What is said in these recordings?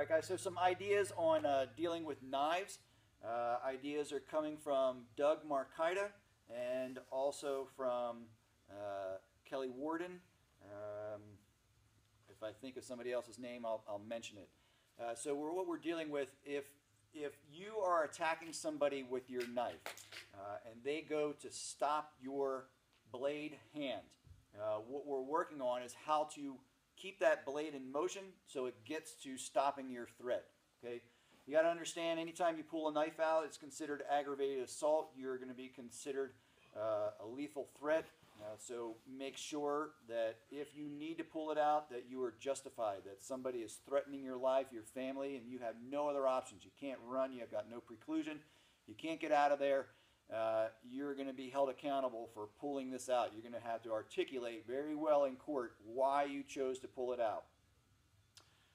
All right, guys, so some ideas on dealing with knives. Ideas are coming from Doug Marcaida and also from Kelly Worden. If I think of somebody else's name, I'll mention it. So what we're dealing with, if you are attacking somebody with your knife and they go to stop your blade hand, what we're working on is how to keep that blade in motion so it gets to stopping your threat. Okay, you got to understand, anytime you pull a knife out, it's considered aggravated assault. You're going to be considered a lethal threat. So make sure that if you need to pull it out, that you are justified, that somebody is threatening your life, your family, and you have no other options. You can't run, you've got no preclusion, you can't get out of there. You're going to be held accountable for pulling this out. You're going to have to articulate very well in court why you chose to pull it out.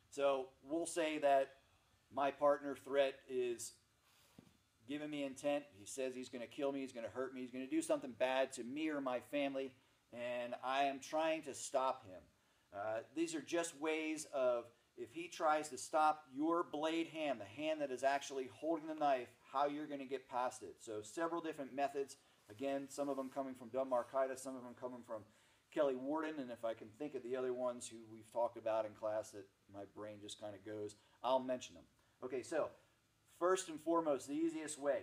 So we'll say that my partner threat is giving me intent. He says he's going to kill me, he's going to hurt me, he's going to do something bad to me or my family, and I am trying to stop him. These are just ways of, if he tries to stop your blade hand, the hand that is actually holding the knife, how you're going to get past it. So several different methods. Again, some of them coming from Doug Marcaida, some of them coming from Kelly Worden, and if I can think of the other ones who we've talked about in class that my brain just kind of goes, I'll mention them. Okay, so first and foremost, the easiest way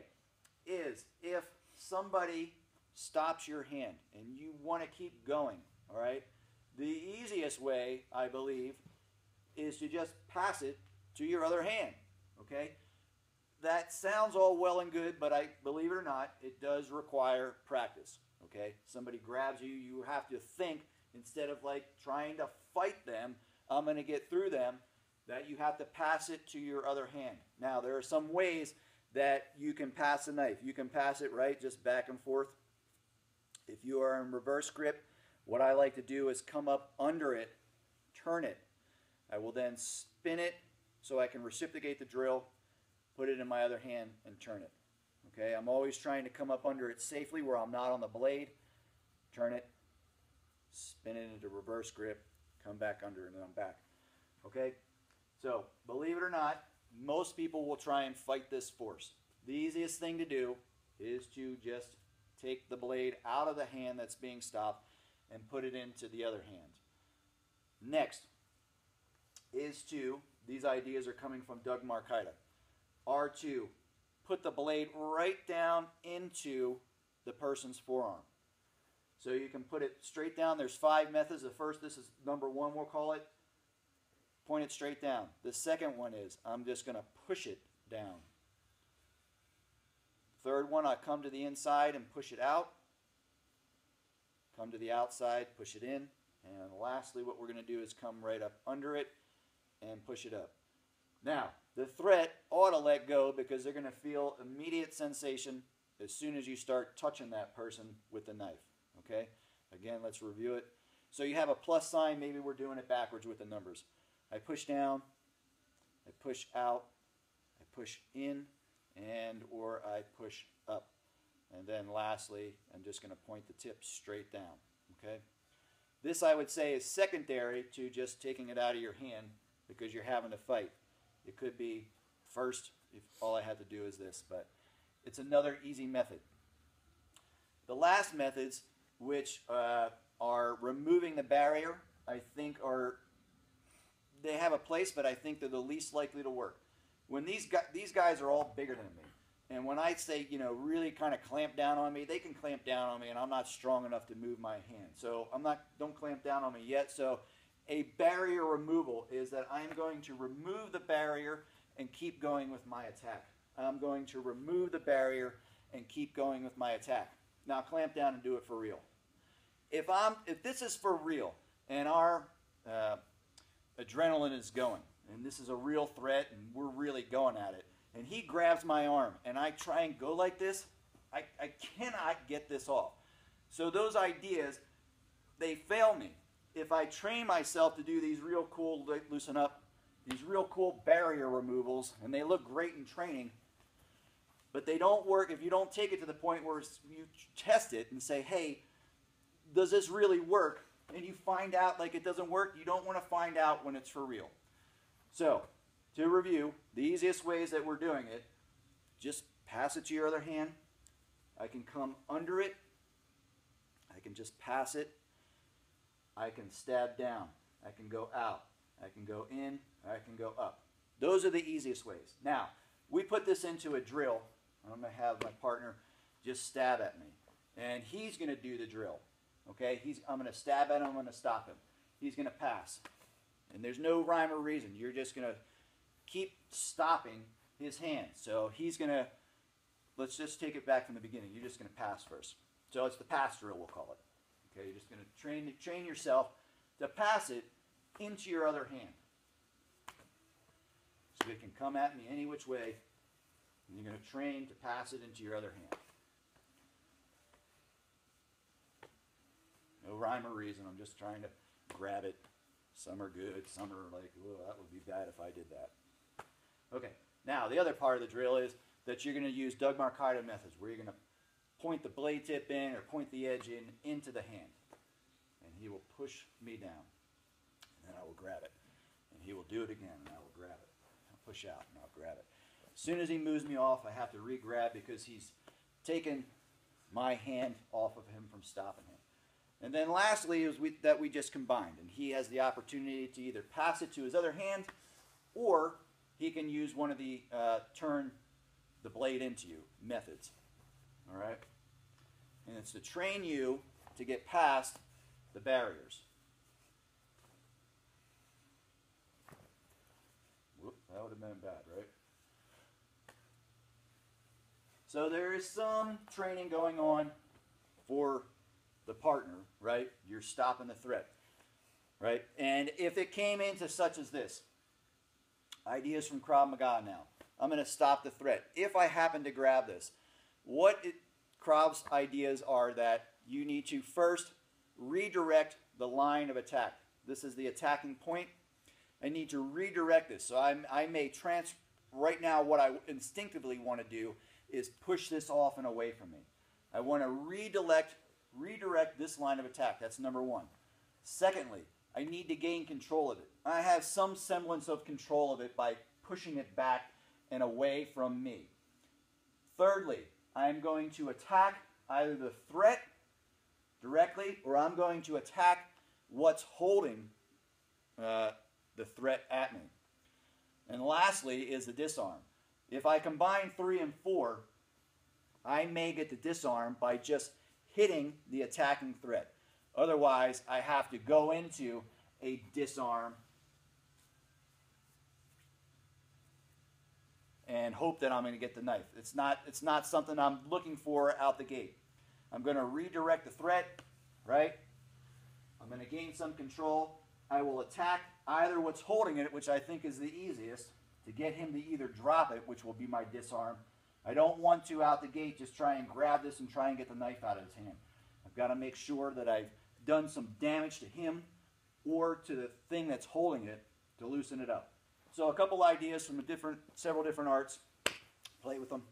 is if somebody stops your hand and you want to keep going, all right, the easiest way, I believe, is to just pass it to your other hand, okay? That sounds all well and good, but believe it or not, it does require practice, okay? Somebody grabs you, you have to think, instead of like trying to fight them, I'm going to get through them, that you have to pass it to your other hand. Now, there are some ways that you can pass a knife. You can pass it, right, just back and forth. If you are in reverse grip, what I like to do is come up under it, turn it. I will then spin it so I can reciprocate the drill, put it in my other hand, and turn it. Okay, I'm always trying to come up under it safely where I'm not on the blade, turn it, spin it into reverse grip, come back under, and then I'm back. Okay? So, believe it or not, most people will try and fight this force. The easiest thing to do is to just take the blade out of the hand that's being stopped and put it into the other hand. Next is to, these ideas are coming from Doug Marcaida, are to put the blade right down into the person's forearm. So you can put it straight down. There's 5 methods. The first, this is number 1, we'll call it. Point it straight down. The second one is, I'm just going to push it down. Third one, I come to the inside and push it out. Come to the outside, push it in. And lastly, what we're going to do is come right up under it and push it up. Now, the threat ought to let go because they're going to feel immediate sensation as soon as you start touching that person with the knife. Okay? Again, let's review it. So you have a plus sign. Maybe we're doing it backwards with the numbers. I push down, I push out, I push in, and or I push up. And then lastly, I'm just going to point the tip straight down. Okay? This, I would say, is secondary to just taking it out of your hand because you're having to fight. It could be first if all I had to do is this, but it's another easy method. The last methods, which are removing the barrier, I think they have a place, but I think they're the least likely to work. When these guys are all bigger than me, and when I say, you know, really kind of clamp down on me, they can clamp down on me, and I'm not strong enough to move my hand. So don't clamp down on me yet. So a barrier removal is that I'm going to remove the barrier and keep going with my attack. I'm going to remove the barrier and keep going with my attack. Now clamp down and do it for real. If this is for real and our adrenaline is going, and this is a real threat, and we're really going at it, and he grabs my arm, and I try and go like this, I cannot get this off. So those ideas, they fail me. If I train myself to do these real cool, loosen up, these real cool barrier removals, and they look great in training, but they don't work if you don't take it to the point where you test it and say, hey, does this really work? And you find out like it doesn't work. You don't want to find out when it's for real. So to review, the easiest ways that we're doing it, just pass it to your other hand. I can come under it. I can just pass it. I can stab down. I can go out. I can go in. I can go up. Those are the easiest ways. Now, we put this into a drill. I'm going to have my partner just stab at me. And he's going to do the drill. Okay? I'm going to stab at him. I'm going to stop him. He's going to pass. And there's no rhyme or reason. You're just going to keep stopping his hand. So he's going to, let's just take it back from the beginning. You're just going to pass first. So it's the pass drill, we'll call it. Okay? You're just going to train yourself to pass it into your other hand. So it can come at me any which way. And you're going to train to pass it into your other hand. No rhyme or reason. I'm just trying to grab it. Some are good. Some are like, oh, that would be bad if I did that. Okay. Now, the other part of the drill is that you're going to use Doug Marcaida methods, where you're going to point the blade tip in or point the edge into the hand. And he will push me down. And then I will grab it. And he will do it again, and I will grab it. I'll push out, and I'll grab it. As soon as he moves me off, I have to re-grab because he's taken my hand off of him from stopping him. And then lastly is that we just combined. And he has the opportunity to either pass it to his other hand, or he can use one of the turn the blade into you methods. All right? And it's to train you to get past the barriers. Whoop, that would have been bad, right? So there is some training going on for the partner, right? You're stopping the threat, right? And if it came into such as this, ideas from Krav Maga now. I'm going to stop the threat. If I happen to grab this, Krav's ideas are that you need to first redirect the line of attack. This is the attacking point. I need to redirect this. So I may right now what I instinctively want to do is push this off and away from me. I want to redirect this line of attack. That's number one. Secondly, I need to gain control of it. I have some semblance of control of it by pushing it back and away from me. Thirdly, I'm going to attack either the threat directly, or I'm going to attack what's holding the threat at me. And lastly is the disarm. If I combine 3 and 4, I may get the disarm by just hitting the attacking threat. Otherwise, I have to go into a disarm and hope that I'm going to get the knife. It's not something I'm looking for out the gate. I'm going to redirect the threat, right? I'm going to gain some control. I will attack either what's holding it, which I think is the easiest, to get him to either drop it, which will be my disarm. I don't want to, out the gate, just try and grab this and try and get the knife out of his hand. I've got to make sure that I've done some damage to him or to the thing that's holding it to loosen it up. So a couple ideas from several different arts. Play with them.